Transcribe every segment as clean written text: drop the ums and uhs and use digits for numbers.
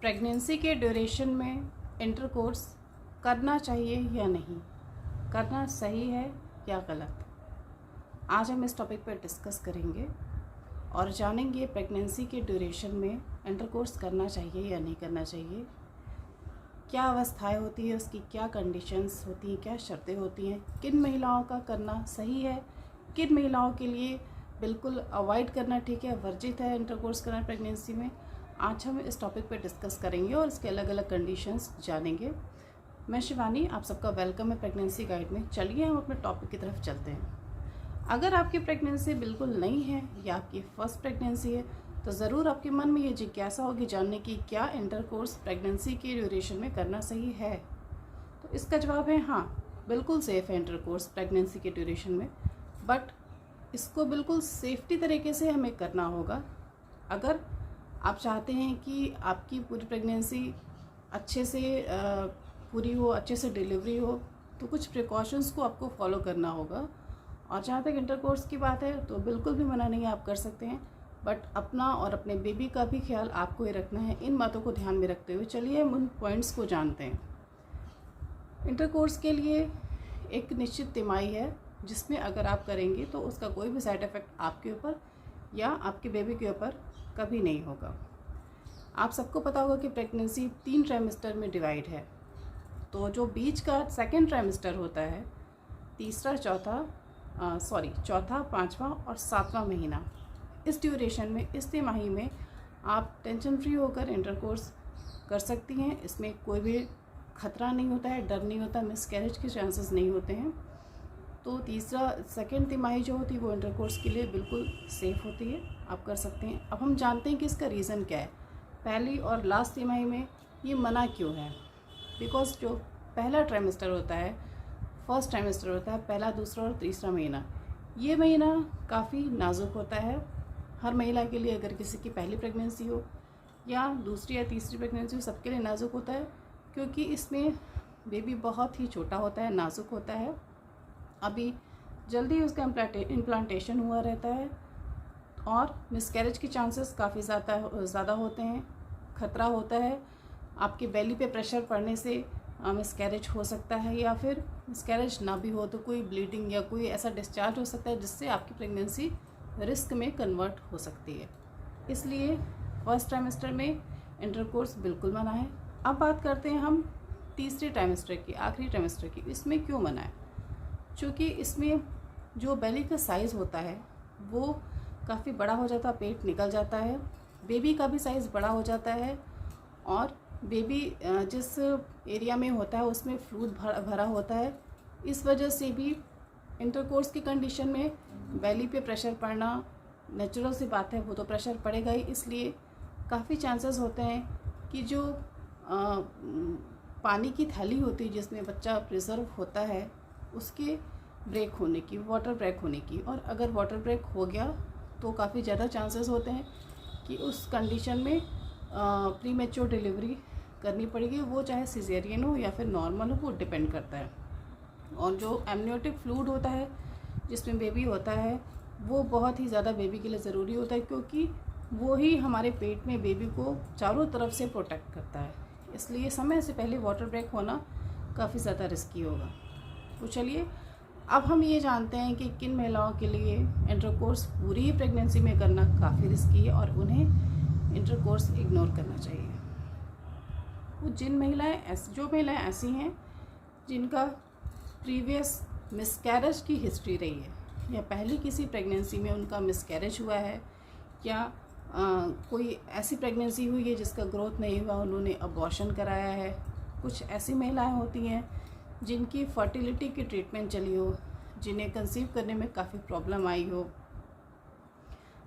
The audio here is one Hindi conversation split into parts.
प्रेगनेंसी के ड्यूरेशन में इंटरकोर्स करना चाहिए या नहीं, करना सही है या गलत। आज हम इस टॉपिक पर डिस्कस करेंगे और जानेंगे प्रेगनेंसी के ड्यूरेशन में इंटरकोर्स करना चाहिए या नहीं करना चाहिए, क्या अवस्थाएं होती है, उसकी क्या कंडीशंस होती हैं, क्या शर्तें होती हैं, किन महिलाओं का करना सही है, किन महिलाओं के लिए बिल्कुल अवॉइड करना ठीक है, वर्जित है इंटरकोर्स करना प्रेगनेंसी में। आज हम इस टॉपिक पे डिस्कस करेंगे और इसके अलग अलग कंडीशंस जानेंगे। मैं शिवानी, आप सबका वेलकम है प्रेगनेंसी गाइड में। चलिए हम अपने टॉपिक की तरफ चलते हैं। अगर आपकी प्रेगनेंसी बिल्कुल नहीं है या आपकी फर्स्ट प्रेगनेंसी है तो ज़रूर आपके मन में ये जिज्ञासा होगी जानने की क्या इंटरकोर्स प्रेगनेंसी के ड्यूरेशन में करना सही है। तो इसका जवाब है हाँ, बिल्कुल सेफ़ है इंटरकोर्स प्रेगनेंसी के ड्यूरेशन में, बट इसको बिल्कुल सेफ्टी तरीके से हमें करना होगा। अगर आप चाहते हैं कि आपकी पूरी प्रेगनेंसी अच्छे से पूरी हो, अच्छे से डिलीवरी हो, तो कुछ प्रिकॉशंस को आपको फॉलो करना होगा। और जहाँ तक इंटरकोर्स की बात है तो बिल्कुल भी मना नहीं है, आप कर सकते हैं, बट अपना और अपने बेबी का भी ख्याल आपको ही रखना है। इन बातों को ध्यान में रखते हुए चलिए हम उन पॉइंट्स को जानते हैं। इंटरकोर्स के लिए एक निश्चित तिमाही है जिसमें अगर आप करेंगे तो उसका कोई भी साइड इफ़ेक्ट आपके ऊपर या आपके बेबी के ऊपर कभी नहीं होगा। आप सबको पता होगा कि प्रेगनेंसी 3 ट्राइमेस्टर में डिवाइड है। तो जो बीच का सेकंड ट्राइमेस्टर होता है, चौथा, 5वां और 7वां महीना, इस ड्यूरेशन में, इस तिमाही में आप टेंशन फ्री होकर इंटरकोर्स कर सकती हैं। इसमें कोई भी खतरा नहीं होता है, डर नहीं होता, मिसकैरेज के चांसेस नहीं होते हैं। तो सेकंड तिमाही जो होती है वो इंटरकोर्स के लिए बिल्कुल सेफ़ होती है, आप कर सकते हैं। अब हम जानते हैं कि इसका रीज़न क्या है। पहली और लास्ट तिमाही में ये मना क्यों है? बिकॉज जो पहला ट्राइमेस्टर होता है, फर्स्ट ट्राइमेस्टर होता है, पहला, दूसरा और तीसरा महीना, ये महीना काफ़ी नाजुक होता है हर महिला के लिए। अगर किसी की पहली प्रेगनेंसी हो या दूसरी या तीसरी प्रेगनेंसी हो, सबके लिए नाजुक होता है, क्योंकि इसमें बेबी बहुत ही छोटा होता है, नाजुक होता है, अभी जल्दी उसका इम्प्लांटेशन हुआ रहता है और मिसकैरेज के चांसेस काफ़ी ज़्यादा होते हैं। खतरा होता है आपके बेली पे प्रेशर पड़ने से मिसकैरेज हो सकता है, या फिर मिसकैरेज ना भी हो तो कोई ब्लीडिंग या कोई ऐसा डिस्चार्ज हो सकता है जिससे आपकी प्रेगनेंसी रिस्क में कन्वर्ट हो सकती है। इसलिए फर्स्ट ट्राइमेस्टर में इंटरकोर्स बिल्कुल मना है। अब बात करते हैं हम तीसरे ट्राइमेस्टर की, आखिरी ट्राइमेस्टर की। इसमें क्यों मना है? क्योंकि इसमें जो बेली का साइज़ होता है वो काफ़ी बड़ा हो जाता है, पेट निकल जाता है, बेबी का भी साइज़ बड़ा हो जाता है, और बेबी जिस एरिया में होता है उसमें फ्लूइड भरा होता है। इस वजह से भी इंटरकोर्स की कंडीशन में बेली पे प्रेशर पड़ना नेचुरल सी बात है, वो तो प्रेशर पड़ेगा ही। इसलिए काफ़ी चांसेस होते हैं कि जो पानी की थैली होती है जिसमें बच्चा प्रिजर्व होता है, उसके ब्रेक होने की, वाटर ब्रेक होने की। और अगर वाटर ब्रेक हो गया तो काफ़ी ज़्यादा चांसेस होते हैं कि उस कंडीशन में प्री मैच्योर डिलीवरी करनी पड़ेगी, वो चाहे सिजेरियन हो या फिर नॉर्मल हो, वो डिपेंड करता है। और जो एमनियोटिक फ्लूइड होता है जिसमें बेबी होता है वो बहुत ही ज़्यादा बेबी के लिए ज़रूरी होता है, क्योंकि वो ही हमारे पेट में बेबी को चारों तरफ से प्रोटेक्ट करता है। इसलिए समय से पहले वाटर ब्रेक होना काफ़ी ज़्यादा रिस्की होगा। तो चलिए अब हम ये जानते हैं कि किन महिलाओं के लिए इंटरकोर्स पूरी प्रेगनेंसी में करना काफ़ी रिस्की है और उन्हें इंटरकोर्स इग्नोर करना चाहिए। वो जो महिलाएं ऐसी हैं जिनका प्रीवियस मिसकैरेज की हिस्ट्री रही है, या पहले किसी प्रेगनेंसी में उनका मिसकैरेज हुआ है, या कोई ऐसी प्रेगनेंसी हुई है जिसका ग्रोथ नहीं हुआ, उन्होंने अबॉर्शन कराया है। कुछ ऐसी महिलाएं होती हैं जिनकी फर्टिलिटी की ट्रीटमेंट चली हो, जिन्हें कंसीव करने में काफ़ी प्रॉब्लम आई हो,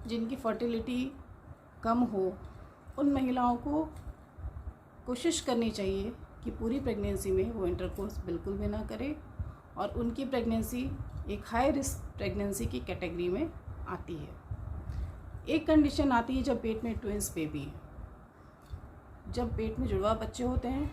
जिनकी फर्टिलिटी कम हो, उन महिलाओं को कोशिश करनी चाहिए कि पूरी प्रेगनेंसी में वो इंटरकोर्स बिल्कुल भी ना करें, और उनकी प्रेगनेंसी एक हाई रिस्क प्रेगनेंसी की कैटेगरी में आती है। एक कंडीशन आती है जब पेट में ट्विंस बेबी है। जब पेट में जुड़वा बच्चे होते हैं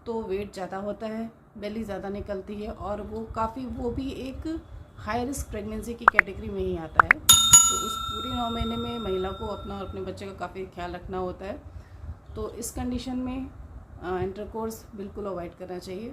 तो वेट ज़्यादा होता है, बेली ज़्यादा निकलती है, और वो भी एक हाई रिस्क प्रेगनेंसी की कैटेगरी में ही आता है। तो उस पूरे 9 महीने में महिला को अपना और अपने बच्चे का काफ़ी ख्याल रखना होता है। तो इस कंडीशन में इंटरकोर्स बिल्कुल अवॉइड करना चाहिए।